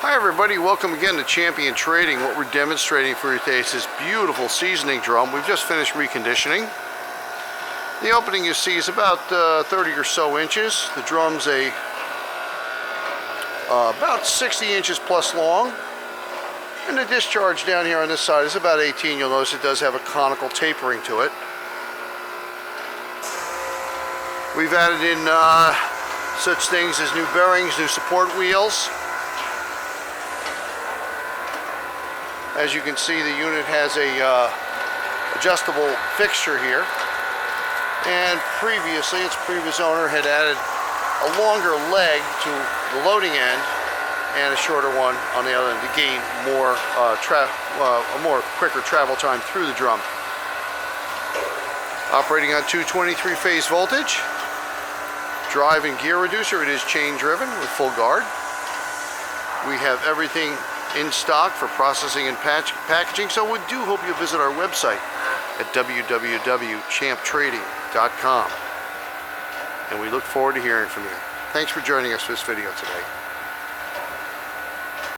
Hi everybody, welcome again to Champion Trading. What we're demonstrating for you today is this beautiful seasoning drum. We've just finished reconditioning. The opening you see is about 30 or so inches. The drum's about 60 inches plus long. And the discharge down here on this side is about 18. You'll notice it does have a conical tapering to it. We've added in such things as new bearings, new support wheels. As you can see, the unit has a adjustable fixture here, and previously its previous owner had added a longer leg to the loading end and a shorter one on the other end to gain more a more quicker travel time through the drum. Operating on 223 phase voltage, drive and gear reducer. It is chain driven with full guard. We have everything in stock for processing and packaging, so we do hope you visit our website at www.champtrading.com, and we look forward to hearing from you. Thanks for joining us for this video today.